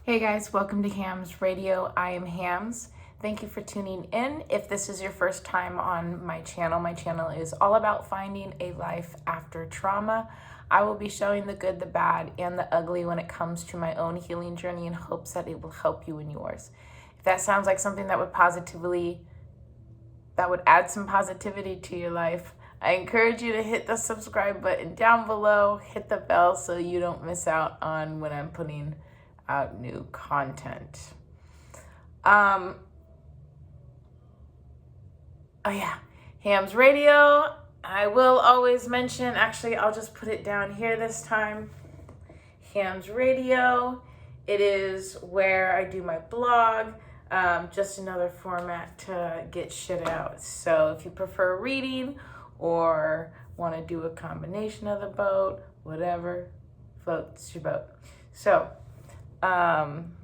Hey guys, welcome to Hams Radio. I am Hams. Thank you for tuning in. If this is your first time on my channel is all about finding a life after trauma. I will be showing the good, the bad, and the ugly when it comes to my own healing journey in hopes that it will help you in yours. If that sounds like something that would add some positivity to your life, I encourage you to hit the subscribe button down below, hit the bell so you don't miss out on when I'm putting out new content. Oh yeah, Hams Radio. I will always mention, actually I'll just put it down here this time. Hams Radio. It is where I do my blog, just another format to get shit out. So if you prefer reading or want to do a combination of the both, whatever floats your boat. So and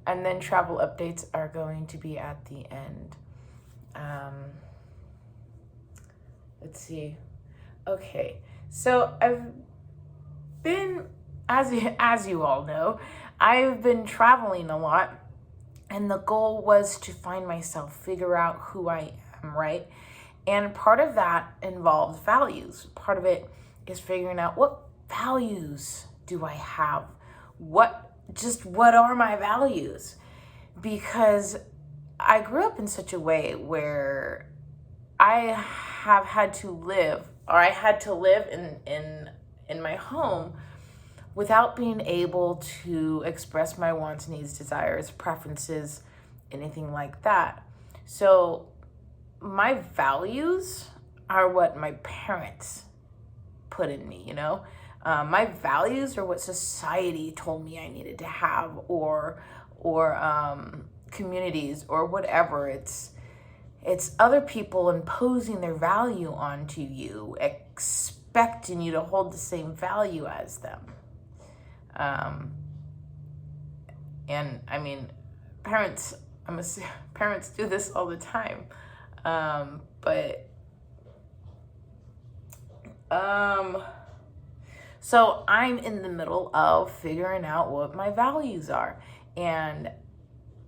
then travel updates are going to be at the end. Let's see. Okay, so I've been, as you all know, I've been traveling a lot, and the goal was to find myself, figure out who I am, right? And part of that involves values. Part of it is figuring out what values do I have? What are my values? Because I grew up in such a way where I had to live in my home without being able to express my wants, needs, desires, preferences, anything like that. So my values are what my parents put in me, you know? My values are what society told me I needed to have, or communities, or whatever. It's other people imposing their value onto you, expecting you to hold the same value as them. And I mean, parents do this all the time. So I'm in the middle of figuring out what my values are. And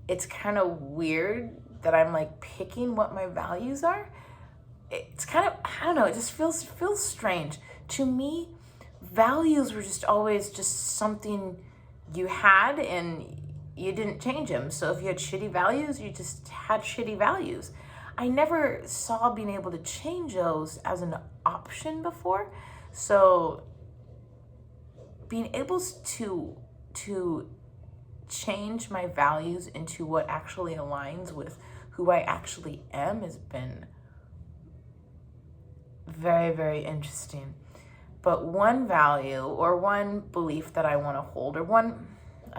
it's kind of weird that I'm like picking what my values are. It's kind of, I don't know, it just feels strange. To me, values were just always just something you had and you didn't change them. So if you had shitty values, you just had shitty values. I never saw being able to change those as an option before. So being able to change my values into what actually aligns with who I actually am has been very, very interesting. But one value or one belief that I want to hold, or I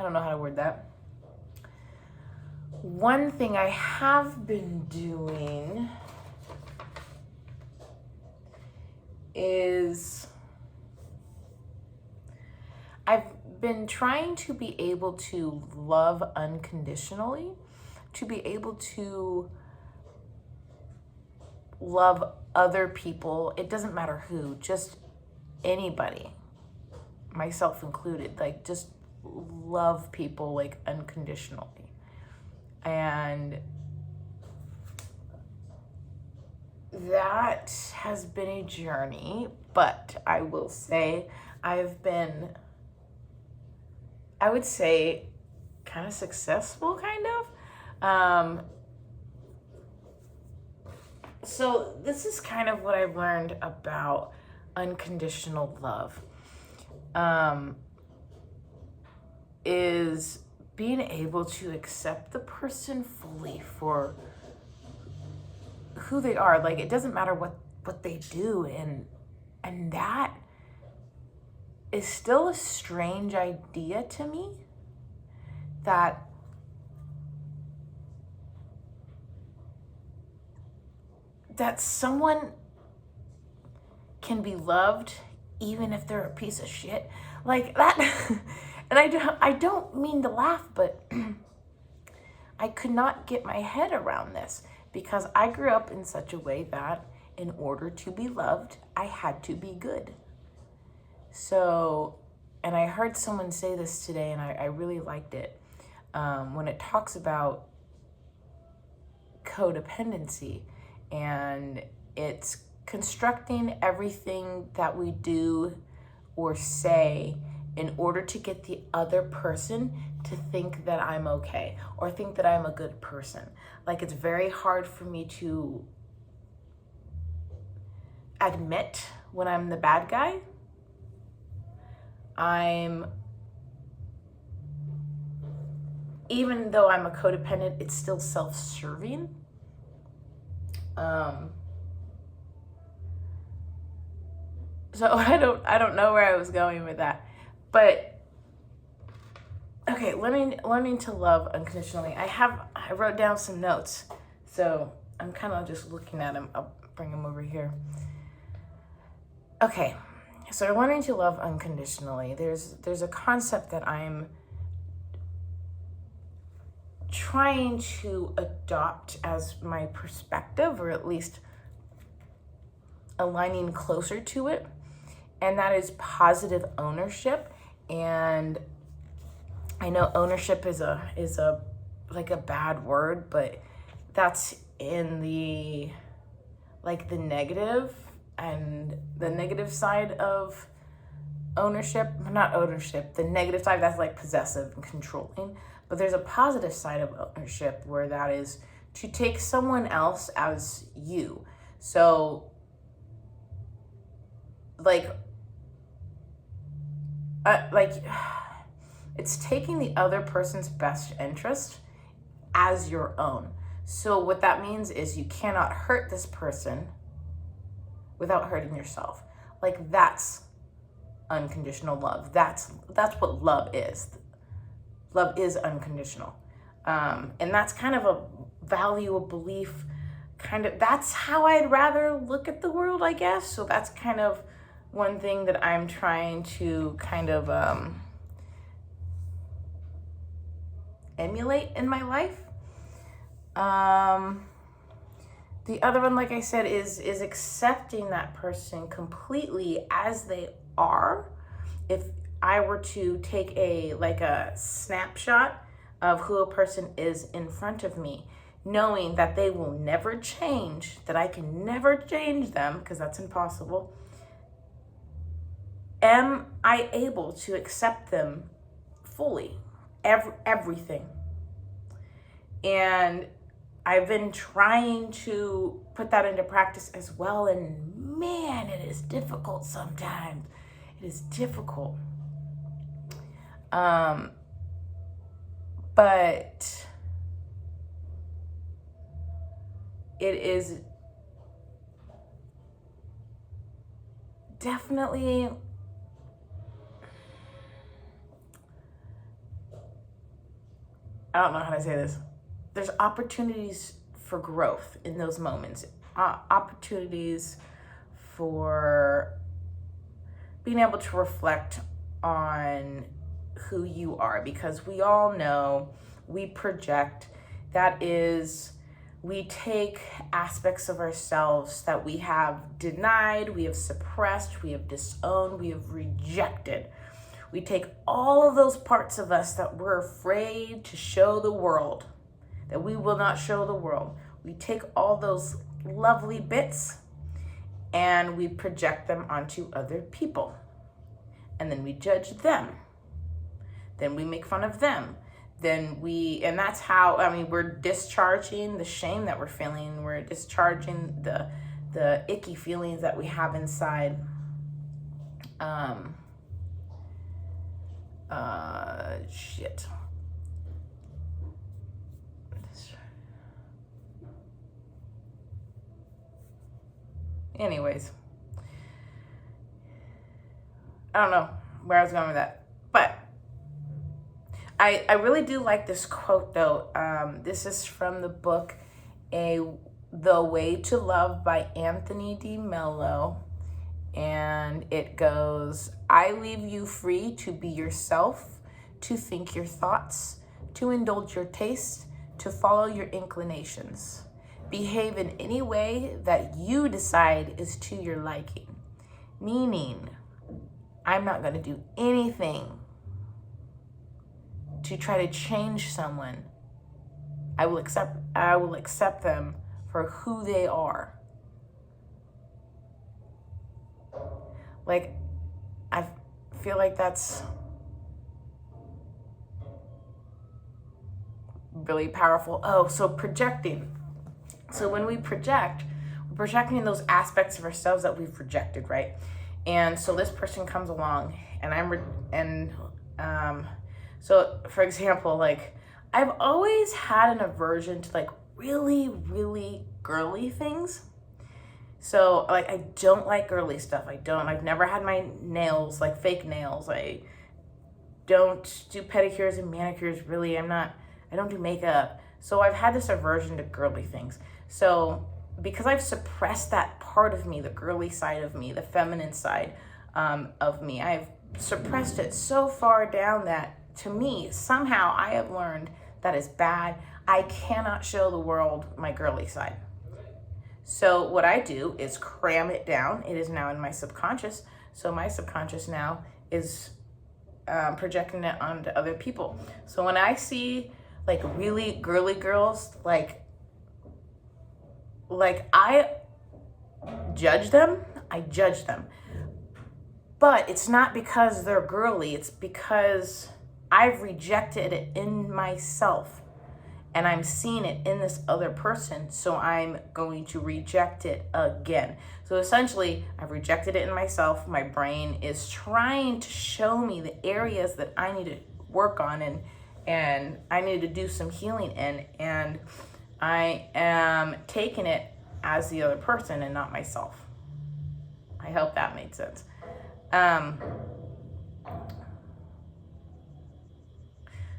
don't know how to word that. One thing I have been doing is I've been trying to be able to love unconditionally, to be able to love other people. It doesn't matter who, just anybody, myself included, like just love people like unconditionally. And that has been a journey, but I will say I would say kind of successful, kind of. So this is kind of what I've learned about unconditional love, is being able to accept the person fully for who they are. Like, it doesn't matter what they do, and that is still a strange idea to me, that someone can be loved even if they're a piece of shit like that. And I don't mean to laugh, but I could not get my head around this, because I grew up in such a way that in order to be loved, I had to be good. So, and I heard someone say this today, and I really liked it, when it talks about codependency, and it's constructing everything that we do or say in order to get the other person to think that I'm okay or think that I'm a good person. Like, it's very hard for me to admit when I'm the bad guy. Even though I'm a codependent, it's still self-serving. So I don't know where I was going with that, but okay, learning to love unconditionally. I wrote down some notes, so I'm kind of just looking at them. I'll bring them over here. Okay, so learning to love unconditionally. There's a concept that I'm trying to adopt as my perspective, or at least aligning closer to it, and that is positive ownership. And I know ownership is a like a bad word, but that's in the negative, and the negative side of ownership, not ownership, the negative side, that's like possessive and controlling. But there's a positive side of ownership where that is to take someone else as you. So like it's taking the other person's best interest as your own. So what that means is you cannot hurt this person without hurting yourself. Like, that's unconditional love. That's what love is. Love is unconditional. And that's kind of a value, a belief, that's how I'd rather look at the world, I guess. So that's kind of one thing that I'm trying to kind of emulate in my life. The other one, like I said, is accepting that person completely as they are. If I were to take a snapshot of who a person is in front of me, knowing that they will never change, that I can never change them because that's impossible, am I able to accept them fully, everything? And I've been trying to put that into practice as well, and man, it is difficult sometimes. It is difficult. But it is definitely I don't know how to say this. There's opportunities for growth in those moments, opportunities for being able to reflect on who you are, because we all know we project. That is, we take aspects of ourselves that we have denied, we have suppressed, we have disowned, we have rejected. We take all of those parts of us that we're afraid to show the world, that we will not show the world. We take all those lovely bits and we project them onto other people. And then we judge them. Then we make fun of them. And that's how, we're discharging the shame that we're feeling. We're discharging the icky feelings that we have inside. Shit. Anyways, I don't know where I was going with that, but I really do like this quote though. This is from the book The Way to Love by Anthony D. Mello, and it goes, I leave you free to be yourself, to think your thoughts, to indulge your taste, to follow your inclinations. Behave in any way that you decide is to your liking. Meaning, I'm not going to do anything to try to change someone. I will accept them for who they are. Like, I feel like that's really powerful. Oh, so projecting. So when we project, we're projecting those aspects of ourselves that we've rejected, right? And so this person comes along, and so for example, like, I've always had an aversion to like really, really girly things. So like, I don't like girly stuff. I've never had my nails, like fake nails. I don't do pedicures and manicures, really. I don't do makeup. So I've had this aversion to girly things. So because I've suppressed that part of me, the girly side of me, the feminine side of me, I've suppressed it so far down that, to me, somehow I have learned that is bad. I cannot show the world my girly side. So what I do is cram it down. It is now in my subconscious. So my subconscious now is projecting it onto other people. So when I see like really girly girls, like I judge them. But it's not because they're girly. It's because I've rejected it in myself. And I'm seeing it in this other person, so I'm going to reject it again. So essentially, I've rejected it in myself. My brain is trying to show me the areas that I need to work on and I need to do some healing in. And I am taking it as the other person and not myself. I hope that made sense.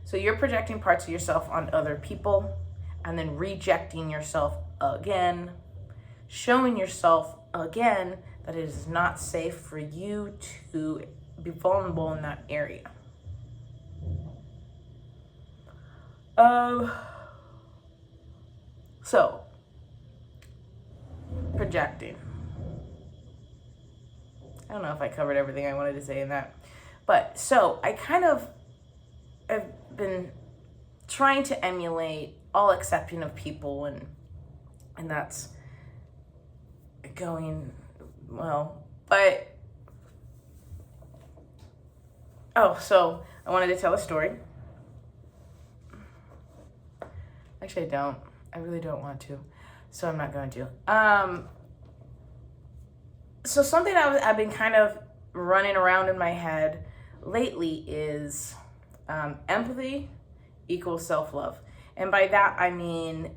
So you're projecting parts of yourself on other people and then rejecting yourself again, showing yourself again that it is not safe for you to be vulnerable in that area. So, projecting. I don't know if I covered everything I wanted to say in that. But so I kind of have been trying to emulate all accepting of people, and that's going well. But so I wanted to tell a story. Actually, I really don't want to, so I'm not going to. So something I've been kind of running around in my head lately is empathy equals self-love. And by that, I mean,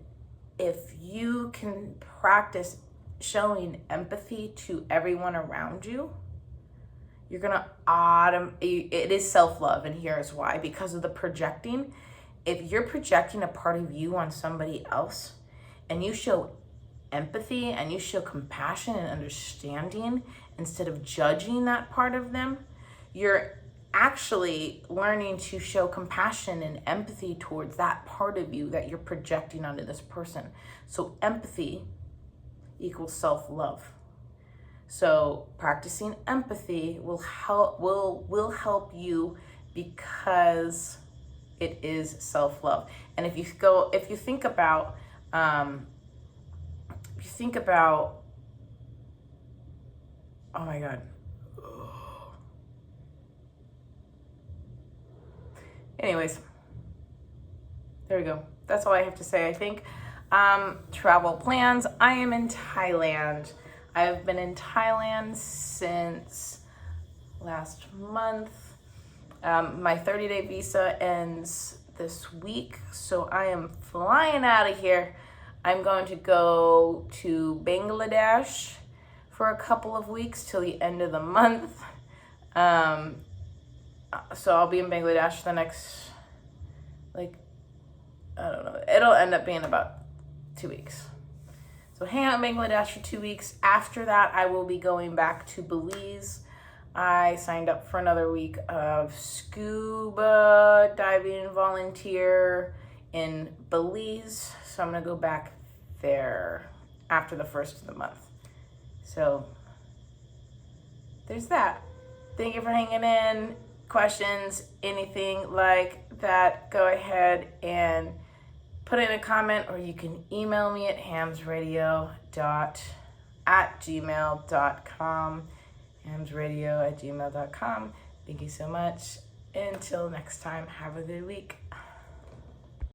if you can practice showing empathy to everyone around you, you're gonna it is self-love. And here's why: because of the projecting. If you're projecting a part of you on somebody else and you show empathy and you show compassion and understanding instead of judging that part of them, you're actually learning to show compassion and empathy towards that part of you that you're projecting onto this person. So empathy equals self-love. So practicing empathy will help you, because it is self-love. And if you think about oh my God. Anyways, there we go. That's all I have to say, I think. Travel plans. I am in Thailand. I've been in Thailand since last month. My 30-day visa ends this week, so I am flying out of here. I'm going to go to Bangladesh for a couple of weeks till the end of the month. So I'll be in Bangladesh the next, I don't know, it'll end up being about 2 weeks. So hang out in Bangladesh for 2 weeks. After that, I will be going back to Belize. I signed up for another week of scuba diving volunteer in Belize. So I'm gonna go back there after the first of the month. So there's that. Thank you for hanging in. Questions, anything like that, go ahead and put it in a comment, or you can email me at hamsradio@gmail.com. hamsradio@gmail.com. Thank you so much. Until next time, have a good week.